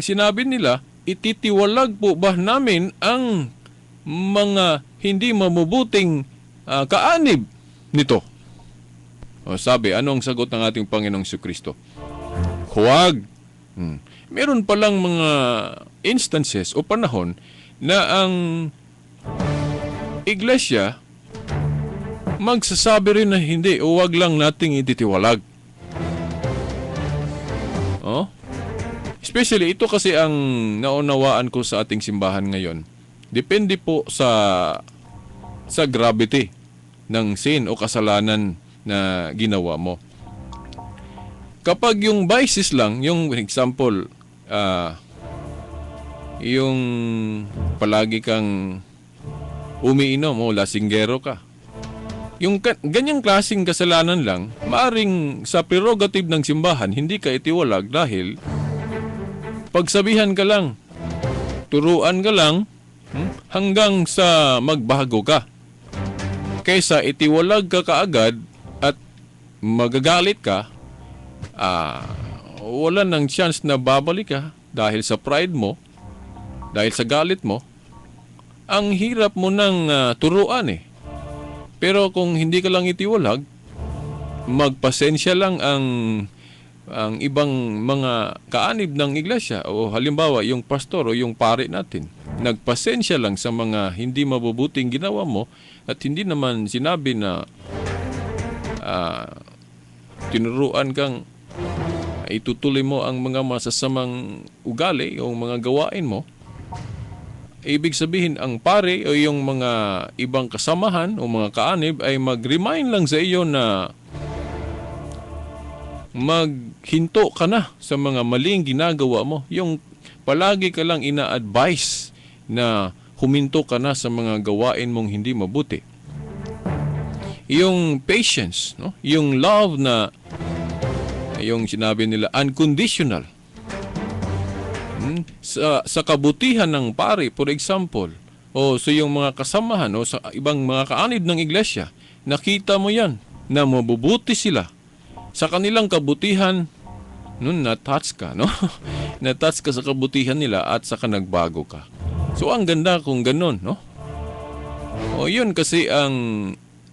sinabi nila, ititiwalag po ba namin ang mga hindi mabubuting kaanib nito? Sabi, ano ang sagot ng ating Panginoong Jesucristo? Huwag. Meron palang mga instances o panahon na ang iglesia magsasabi rin na hindi o wag lang nating ititiwalag. Especially ito kasi ang naunawaan ko sa ating simbahan ngayon. Depende po sa sa gravity ng sin o kasalanan na ginawa mo. Kapag yung vices lang, yung example, yung palagi kang umiinom o lasinggero ka, yung ganyang klaseng kasalanan lang, maaring sa prerogative ng simbahan, hindi ka itiwalag dahil pagsabihan ka lang, turuan ka lang, hanggang sa magbago ka. Kaysa itiwalag ka kaagad at magagalit ka, wala nang chance na babalik ka dahil sa pride mo, dahil sa galit mo. Ang hirap mo nang turuan eh. Pero kung hindi ka lang itiwalag, magpasensya lang ang ibang mga kaanib ng iglesia o halimbawa yung pastor o yung pare natin. Nagpasensya lang sa mga hindi mabubuting ginawa mo at hindi naman sinabi na tinuruan kang itutuloy mo ang mga masasamang ugali o mga gawain mo. Ibig sabihin, ang pare o yung mga ibang kasamahan o mga kaanib ay mag-remind lang sa iyo na maghinto ka na sa mga maling ginagawa mo. Yung palagi ka lang ina-advise na huminto ka na sa mga gawain mong hindi mabuti. Yung patience, no? Yung love na yung sinabi nila unconditional. Sa kabutihan ng pare, for example, o sa yung mga kasamahan o sa ibang mga kaanib ng iglesia, nakita mo yan na mabubuti sila. Sa kanilang kabutihan, na-touch ka, no? Na-touch ka sa kabutihan nila at saka nagbago ka. So, ang ganda kung ganun, no? O yun kasi ang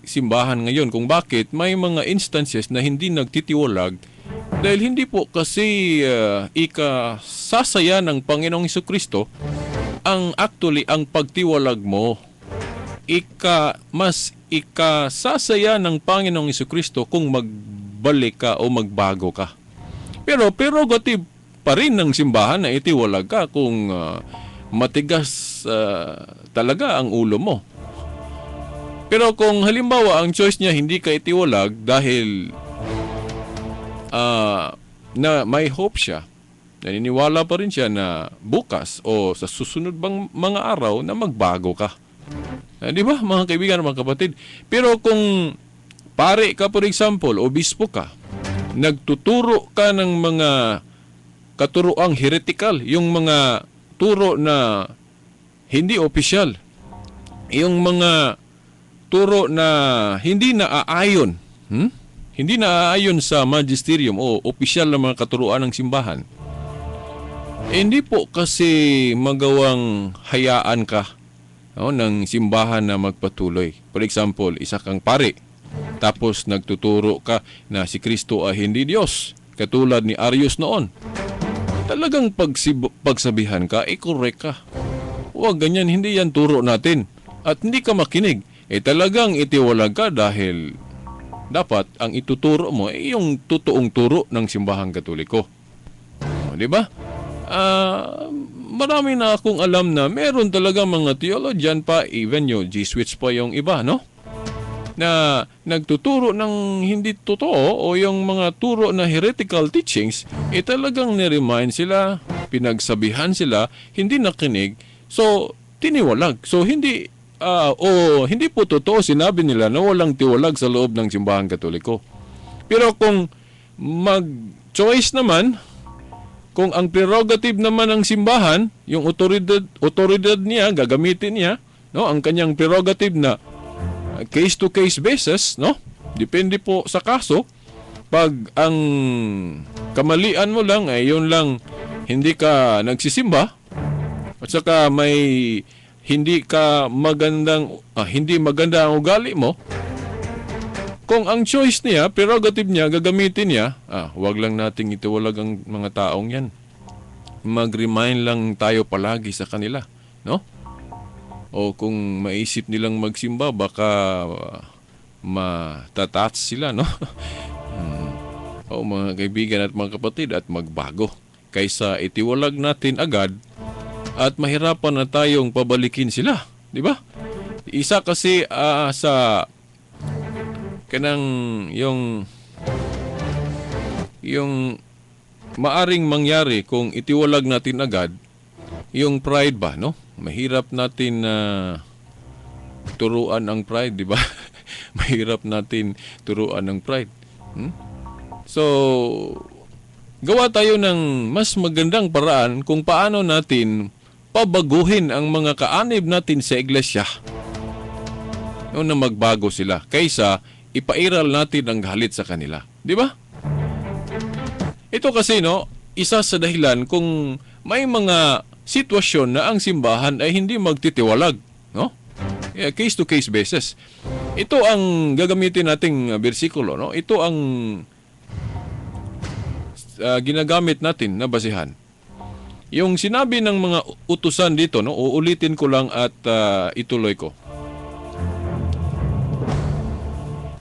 simbahan ngayon kung bakit may mga instances na hindi nagtitiwalag dahil hindi po kasi ikasasaya ng Panginoong Hesukristo ang pagtiwalag mo. Mas ikasasaya ng Panginoong Hesukristo kung magbalik ka o magbago ka. Pero prerogative pa rin ng simbahan na itiwalag ka kung matigas talaga ang ulo mo. Pero kung halimbawa ang choice niya hindi ka itiwalag dahil na may hope siya, naniniwala pa rin siya na bukas o sa susunod bang mga araw na magbago ka. Di ba mga kaibigan, mga kapatid? Pero kung pare ka, for example, obispo ka, nagtuturo ka ng mga katuroang heretical, yung mga turo na hindi opisyal, yung mga turo na hindi naaayon, hindi naaayon sa magisterium o opisyal na mga katuruan ng simbahan, hindi po kasi magawang hayaan ka ng simbahan na magpatuloy. For example, isa kang pare, tapos nagtuturo ka na si Kristo ay hindi Diyos, katulad ni Arius noon. Talagang pagsabihan ka, correct ka. Huwag ganyan, hindi yan turo natin. At hindi ka makinig. Talagang itiwalag ka dahil dapat ang ituturo mo ay yung totoong turo ng simbahang Katoliko. Di ba? Marami na akong alam na meron talaga mga theologian pa, even yung Jesuits pa yung iba, no? Na nagtuturo ng hindi totoo o yung mga turo na heretical teachings, talagang niremind sila, pinagsabihan sila, hindi nakinig, so tiniwalag. So hindi hindi po totoo sinabi nila na walang tiwalag sa loob ng simbahang Katoliko. Pero kung mag-choice naman, kung ang prerogative naman ng simbahan, yung otoridad niya, gagamitin niya, no, ang kanyang prerogative na case-to-case basis, no? Depende po sa kaso. Pag ang kamalian mo lang ay yun lang, hindi ka nagsisimba, at saka may hindi maganda ang ugali mo, kung ang choice niya, prerogative niya, gagamitin niya, huwag lang nating itiwalag ang mga taong yan. Mag-remind lang tayo palagi sa kanila, no? O kung maisip nilang magsimba, baka matatats sila, no? O mga kaibigan at mga kapatid, at magbago. Kaysa itiwalag natin agad at mahirapan na tayong pabalikin sila, di ba? Isa kasi sa kanang yung maaring mangyari kung itiwalag natin agad yung pride ba, no? Mahirap natin na turuan ang pride, di ba? Mahirap natin turuan ang pride. So, gawa tayo ng mas magandang paraan kung paano natin pabaguhin ang mga kaanib natin sa iglesia. No, na magbago sila kaysa ipairal natin ang galit sa kanila. Di ba? Ito kasi, no, isa sa dahilan kung may mga sitwasyon na ang simbahan ay hindi magtitiwalag, no? Case to case basis. Ito ang gagamitin nating bersikulo, no? Ito ang ginagamit natin na basihan. Yung sinabi ng mga utusan dito, no, uulitin ko lang at ituloy ko.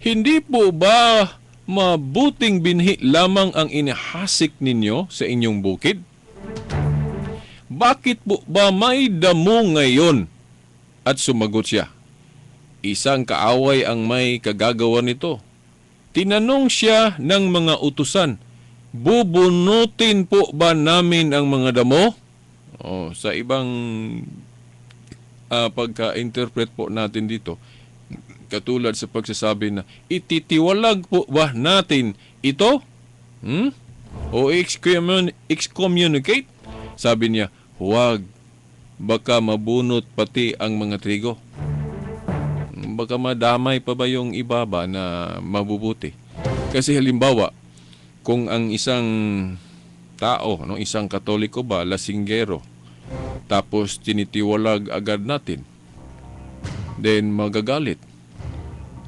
Hindi po ba mabuting binhi lamang ang inihasik ninyo sa inyong bukid? Bakit po ba may damo ngayon? At sumagot siya, isang kaaway ang may kagagawa nito. Tinanong siya ng mga utusan, bubunutin po ba namin ang mga damo? Sa ibang pagka-interpret po natin dito, katulad sa pagsasabi na, ititiwalag po ba natin ito? O excommunicate? Sabi niya, huwag. Baka mabunot pati ang mga trigo. Baka madamay pa ba yung iba ba na mabubuti? Kasi halimbawa, kung ang isang tao, no, isang Katoliko ba, lasinggero, tapos tinitiwalag agad natin, then magagalit.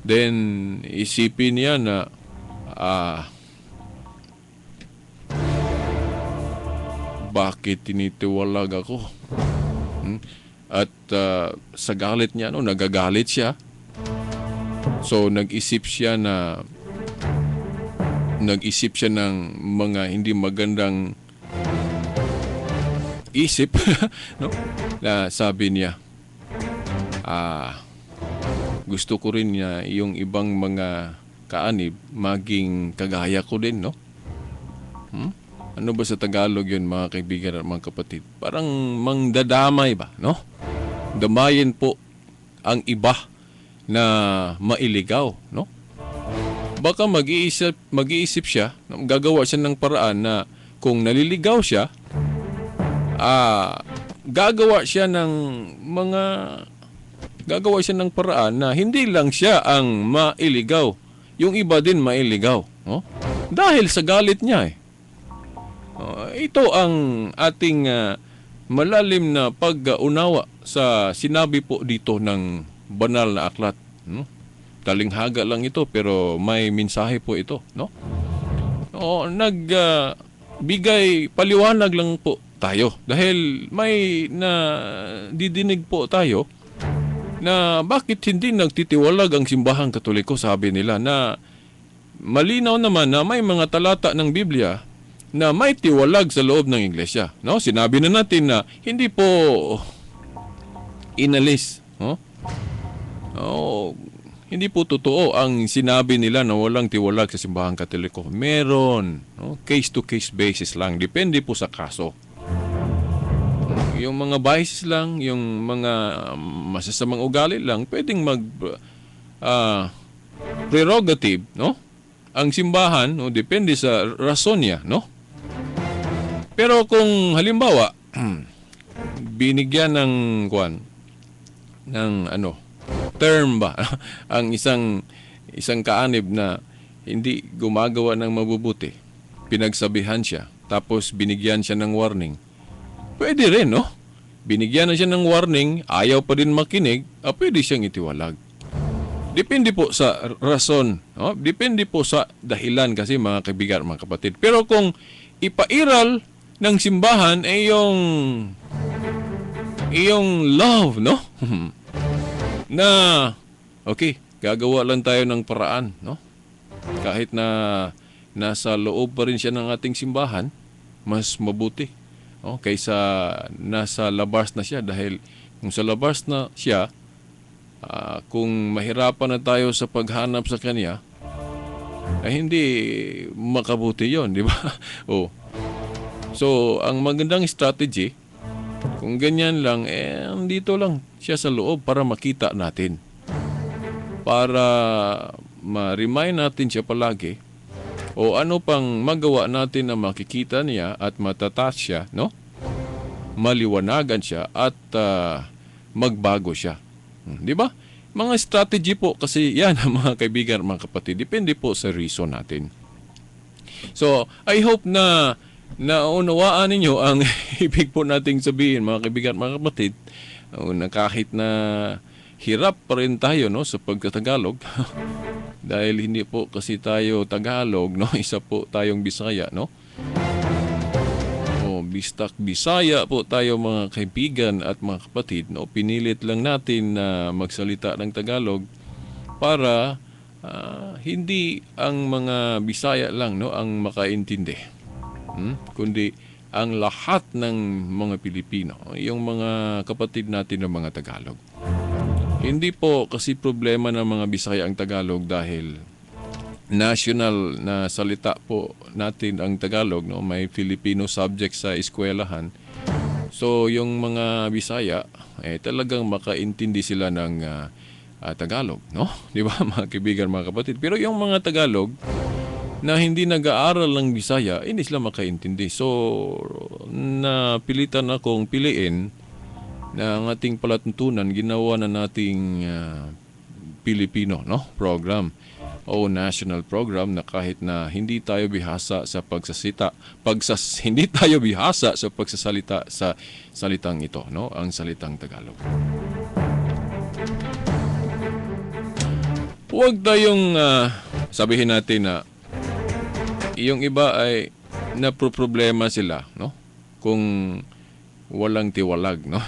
Then isipin niya na bakit tinitiwalag ako? At sa galit niya, no, nagagalit siya. So nag-isip siya ng mga hindi magandang isip, no? Na sabi niya, gusto ko rin niya yung ibang mga kaanib maging kagaya ko din, no? Ano ba sa Tagalog yun, mga kaibigan at mga kapatid? Parang mangdadamay ba, no? Damayin po ang iba na mailigaw, no? Baka mag-iisip siya, gagawa siya ng paraan na kung naliligaw siya, gagawa siya ng paraan na hindi lang siya ang mailigaw, yung iba din mailigaw, no? Dahil sa galit niya, ito ang ating malalim na pag-unawa sa sinabi po dito ng banal na aklat, no? Talinghaga lang ito pero may mensahe po ito, no? Nagbigay paliwanag lang po tayo dahil may didinig po tayo na bakit hindi nagtitiwalag ang simbahang Katoliko. Sabi nila na malinaw naman na may mga talata ng Biblia na may tiwalag sa loob ng iglesia, no? Sinabi na natin na hindi po inalis, no? Hindi po totoo ang sinabi nila na walang tiwalag sa simbahang Katoliko. Meron, no? Case to case basis lang, depende po sa kaso. Yung mga biases lang, yung mga masasamang ugali lang, pwedeng prerogative, no? Ang simbahan, no, depende sa rason niya, no? Pero kung halimbawa binigyan ng term ba ang isang kaanib na hindi gumagawa ng mabubuti, pinagsabihan siya, tapos binigyan siya ng warning, pwede rin, no? Binigyan na siya ng warning, ayaw pa din makinig, pwede siyang itiwalag. Depende po sa rason, no? Depende po sa dahilan kasi, mga kaibigan, mga kapatid. Pero kung ipairal ng simbahan ay iyong love, no? Na okay, gagawa lang tayo ng paraan, no? Kahit na nasa loob pa rin siya ng ating simbahan, mas mabuti, kaysa nasa labas na siya, dahil kung sa labas na siya, Kung mahirapan na tayo sa paghanap sa Kanya, ay hindi makabuti yon, di ba? Oh. So, ang magandang strategy, kung ganyan lang, dito lang siya sa loob para makita natin. Para ma-remind natin siya palagi o ano pang magawa natin na makikita niya at matatas siya, no? Maliwanagan siya at magbago siya. Di ba? Mga strategy po kasi yan mga kaibigan, mga kapatid. Depende po sa reason natin. So, I hope na naunawaan ninyo ang ibig po nating sabihin, mga kaibigan, mga kapatid. Na kahit na hirap pa rin tayo, no, sa pagkatagalog. Dahil hindi po kasi tayo Tagalog, no? Isa po tayong Bisaya, no? Bistak Bisaya po tayo, mga kaibigan at mga kapatid, no? Pinilit lang natin na magsalita ng Tagalog para hindi ang mga Bisaya lang, no, ang makaintindi. Kundi ang lahat ng mga Pilipino, yung mga kapatid natin ng mga Tagalog. Hindi po kasi problema ng mga Bisaya ang Tagalog dahil national na salita po natin ang Tagalog, no? May Filipino subject sa eskwelahan. So yung mga Bisaya talagang makaintindi sila ng Tagalog, no? 'Di ba, mga kaibigan, mga kapatid? Pero yung mga Tagalog na hindi nag-aaral ng Bisaya, hindi sila makaintindi. So napilitan akong piliin na ang ating palatuntunan ginawa na nating Filipino, no, program o national program na kahit na hindi tayo bihasa sa hindi tayo bihasa sa pagsasalita sa salitang ito, no, ang salitang Tagalog. Huwag tayong sabihin natin na yung iba ay naproproblema sila, no, kung walang tiwalag, no.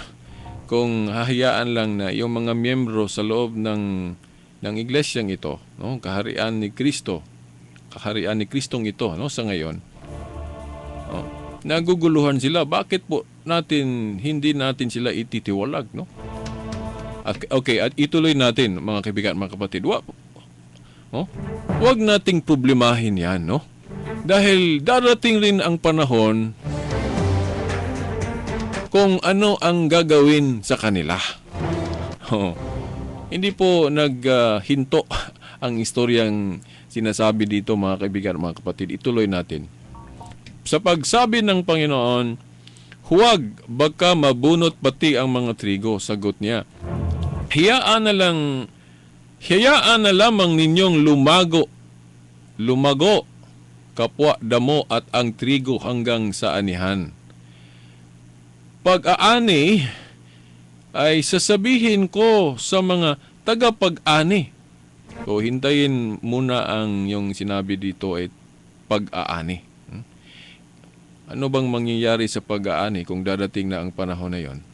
Kung hahayaan lang na yung mga miyembro sa loob ng iglesyang ito, no, kaharian ni Kristong ito, no, sa ngayon, naguguluhan sila. Bakit po hindi natin sila ititiwalag, no? Okay, at ituloy natin, mga kaibigan, mga kapatid. Huwag nating problemahin yan, no? Dahil darating rin ang panahon kung ano ang gagawin sa kanila. Hindi po naghinto ang istoryang sinasabi dito, mga kaibigan, mga kapatid. Ituloy natin. Sa pagsabi ng Panginoon, huwag, baka mabunot pati ang mga trigo. Sagot niya, hayaan na lamang ninyong lumago, kapwa damo at ang trigo hanggang sa anihan. Pag-aani ay sasabihin ko sa mga tagapag-ani. So, hintayin muna ang yung sinabi dito ay pag-aani. Ano bang mangyayari sa pag-aani kung dadating na ang panahon na yon?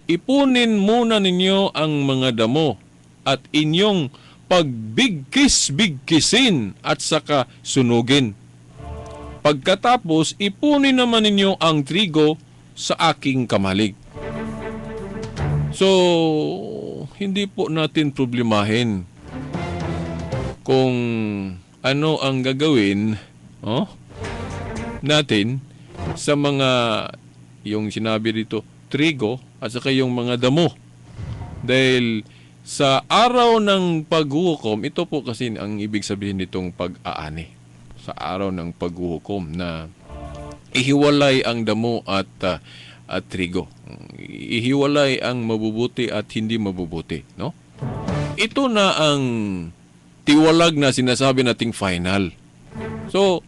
Ipunin muna ninyo ang mga damo at inyong pagbigkis-bigkisin at saka sunugin. Pagkatapos, ipunin naman ninyo ang trigo sa aking kamalig. So, hindi po natin problemahin kung ano ang gagawin natin sa mga, yung sinabi dito, trigo at saka yung mga damo. Dahil sa araw ng paghuhukom, ito po kasi ang ibig sabihin nitong pag-aani. Sa araw ng paghuhukom na ihiwalay ang damo at trigo. Ihiwalay ang mabubuti at hindi mabubuti, no? Ito na ang tiwalag na sinasabi nating final. So,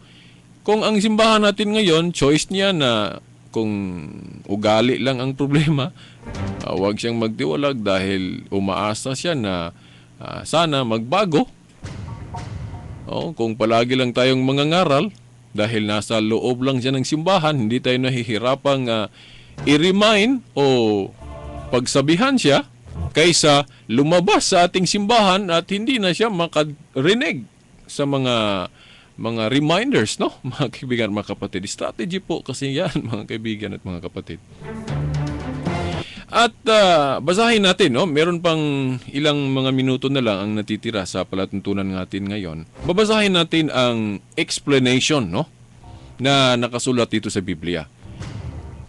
kung ang simbahan natin ngayon, choice niya na kung ugali lang ang problema, huwag siyang magtiwalag dahil umaasa siya na sana magbago. Kung palagi lang tayong mangangaral, dahil nasa loob lang siya ng simbahan, hindi tayo nahihirapang i-remind o pagsabihan siya kaysa lumabas sa ating simbahan at hindi na siya makarinig sa mga reminders, no? Mga kaibigan, mga kapatid. Strategy po kasi yan, mga kaibigan at mga kapatid. At basahin natin, no? Meron pang ilang mga minuto na lang ang natitira sa palatuntunan natin ngayon. Babasahin natin ang explanation, no? Na nakasulat dito sa Biblia.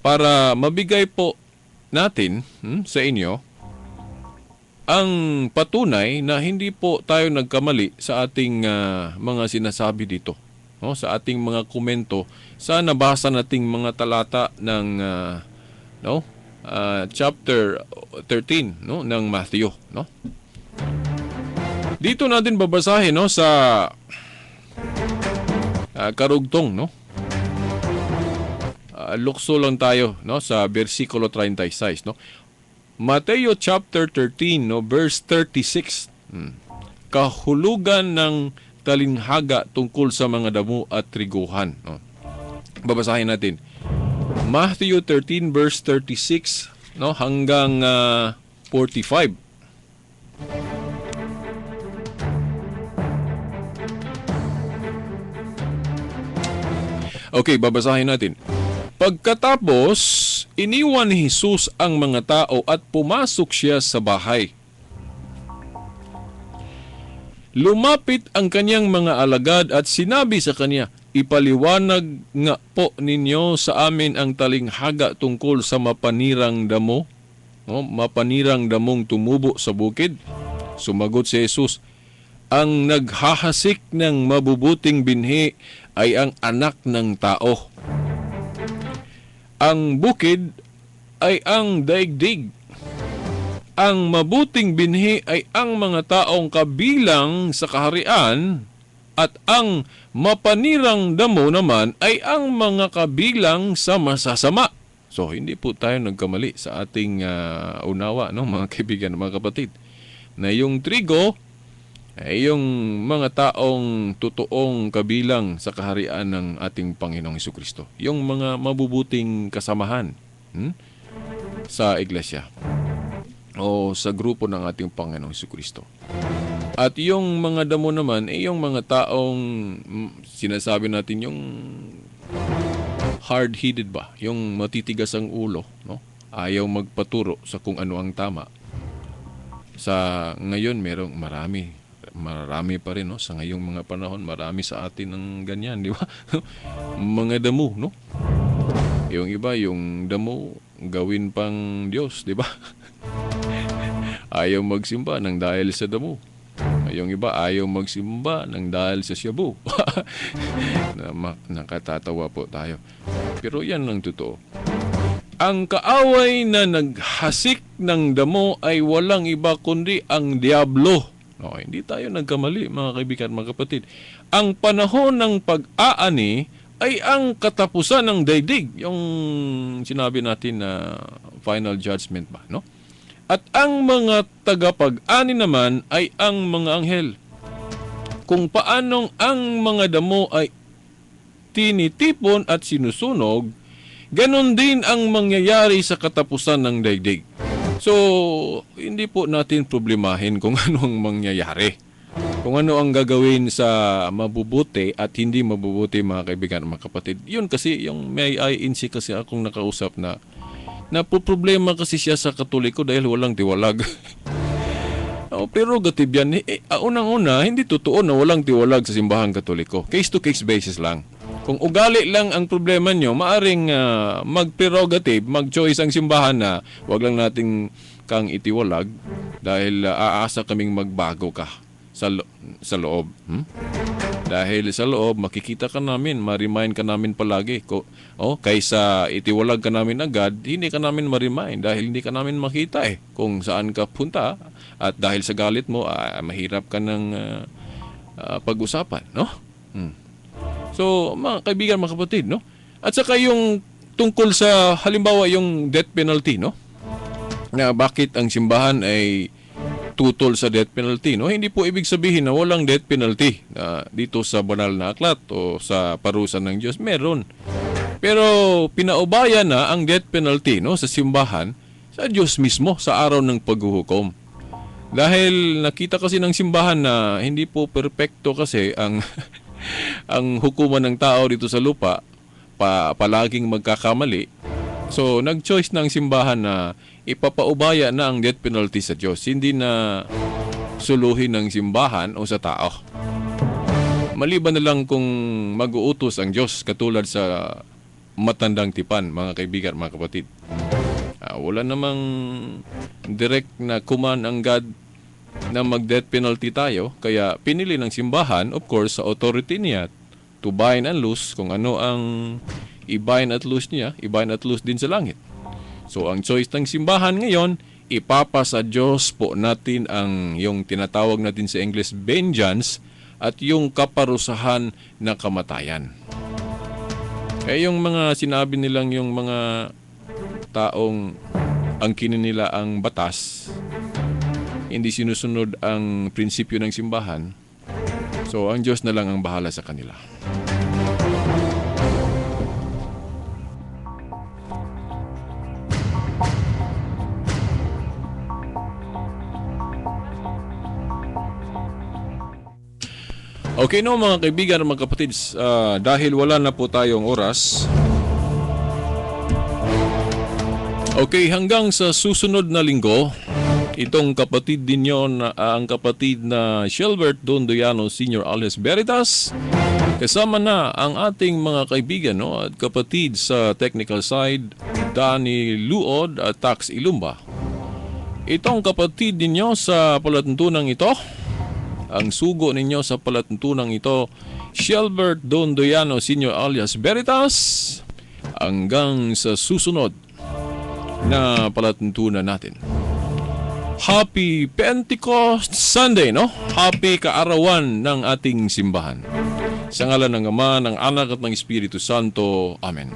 Para mabigay po natin sa inyo ang patunay na hindi po tayo nagkamali sa ating mga sinasabi dito, no? Sa ating mga komento sa nabasa nating mga talata ng chapter 13, no, ng Matthew, no? Dito natin babasahin, no, sa karugtong, no? Lukso lang tayo, no, sa versikulo 36, no? Mateo chapter 13, no, verse 36. Kahulugan ng talinghaga tungkol sa mga damo at triguhan, no? Babasahin natin. Matthew 13 verse 36, no, hanggang 45. Okay, babasahin natin. Pagkatapos, iniwan ni Jesus ang mga tao at pumasok siya sa bahay. Lumapit ang kanyang mga alagad at sinabi sa kanya, "Ipaliwanag nga po ninyo sa amin ang talinghaga tungkol sa mapanirang damo, no? Mapanirang damong tumubo sa bukid." Sumagot si Jesus, "Ang naghahasik ng mabubuting binhi ay ang anak ng tao. Ang bukid ay ang daigdig. Ang mabuting binhi ay ang mga taong kabilang sa kaharian, at ang mapanirang damo naman ay ang mga kabilang sa masasama." So, hindi po tayo nagkamali sa ating unawa, no, mga kaibigan, mga kapatid, na yung trigo ay yung mga taong totoong kabilang sa kaharian ng ating Panginoong Hesukristo. Yung mga mabubuting kasamahan sa iglesia o sa grupo ng ating Panginoong Hesukristo. At yung mga damo naman ay yung mga taong sinasabi natin yung hard-headed ba, yung matitigas ang ulo, no? Ayaw magpaturo sa kung ano ang tama. Sa ngayon merong marami pa rin, no? Sa ngayong mga panahon, marami sa atin ng ganyan, di ba? Mga damo, no? Yung iba, yung damo gawin pang Diyos, di ba? Ayaw magsimba ng dahil sa damo. Yung iba ayaw magsimba ng dahil sa shabu. Nakatatawa po tayo. Pero yan ang totoo. Ang kaaway na naghasik ng damo ay walang iba kundi ang diablo. No, hindi tayo nagkamali, mga kaibigan, mga kapatid. Ang panahon ng pag-aani ay ang katapusan ng daigdig. Yung sinabi natin na final judgment ba, no? At ang mga tagapag-ani naman ay ang mga anghel. Kung paanong ang mga damo ay tinitipon at sinusunog, ganon din ang mangyayari sa katapusan ng daigdig. So, hindi po natin problemahin kung anong mangyayari. Kung ano ang gagawin sa mabubuti at hindi mabubuti, mga kaibigan, mga kapatid. Yun kasi, yung may INC kasi akong nakausap na problema kasi siya sa Katoliko dahil walang tiwalag. Pero gatib yan. Unang-una, hindi totoo na walang tiwalag sa simbahang Katoliko. Case-to-case basis lang. Kung ugali lang ang problema nyo, maaring mag-prerogative, mag-choice ang simbahan na wag lang nating kang itiwalag dahil aasa kaming magbago ka sa loob. Dahil sa loob, makikita ka namin, ma-remind ka namin palagi. Kaysa itiwalag ka namin agad, hindi ka namin ma-remind dahil hindi ka namin makita kung saan ka punta. At dahil sa galit mo, mahirap ka ng pag-usapan, no? So, mga kaibigan, mga kapatid, no? At saka yung tungkol sa, halimbawa, yung death penalty, no? Na bakit ang simbahan ay tutol sa death penalty, no? Hindi po ibig sabihin na walang death penalty dito sa banal na aklat o sa parusa ng Diyos. Meron. Pero pinaubaya na ang death penalty, no, sa simbahan sa Diyos mismo sa araw ng paghuhukom. Dahil nakita kasi ng simbahan na hindi po perpekto kasi ang ang hukuman ng tao dito sa lupa, palaging magkakamali. So, nag-choice ng simbahan na ipapaubaya na ang death penalty sa Diyos, hindi na suluhin ng simbahan o sa tao. Maliban na lang kung mag-uutos ang Diyos katulad sa matandang tipan, mga kaibigan, mga kapatid. Wala namang direct na command ang God na mag-death penalty tayo, kaya pinili ng simbahan, of course, sa authority niya to bind and loose, kung ano ang i-bind at loose niya, i-bind at loose din sa langit. So, ang choice ng simbahan ngayon, ipapasa Diyos po natin ang yung tinatawag natin sa English vengeance at yung kaparusahan na kamatayan. Yung mga sinabi nilang yung mga taong angkinin nila ang batas, hindi sinusunod ang prinsipyo ng simbahan, so ang Diyos na lang ang bahala sa kanila. Okay no mga kaibigan, mga kapatid, dahil wala na po tayong oras. Okay, hanggang sa susunod na linggo, itong kapatid ninyo na ang kapatid na Shelbert Dondoyano Sr. alias Veritas, kasama na ang ating mga kaibigan at kapatid sa technical side, Danny Luod at Tax Ilumba. Itong kapatid ninyo sa palatuntunang ito, ang sugo ninyo sa palatuntunang ito, Shelbert Dondoyano Sr. alias Veritas, hanggang sa susunod na palatuntunan natin. Happy Pentecost Sunday, no? Happy kaarawan ng ating simbahan. Sa ngalan ng Ama, ng Anak at ng Espiritu Santo. Amen.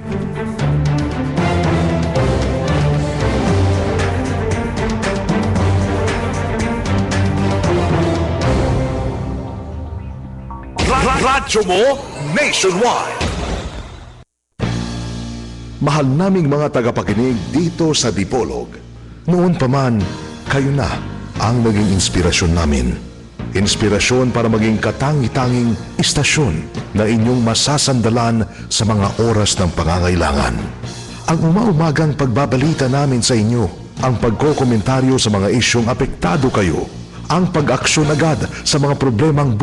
Radyo mo nationwide. Mahal naming mga tagapakinig dito sa Dipolog. Noon pa man, kayo na ang naging inspirasyon namin. Inspirasyon para maging katangi-tanging istasyon na inyong masasandalan sa mga oras ng pangangailangan. Ang umaumagang pagbabalita namin sa inyo, ang pagkokomentaryo sa mga isyong apektado kayo, ang pag-aksyon agad sa mga problemang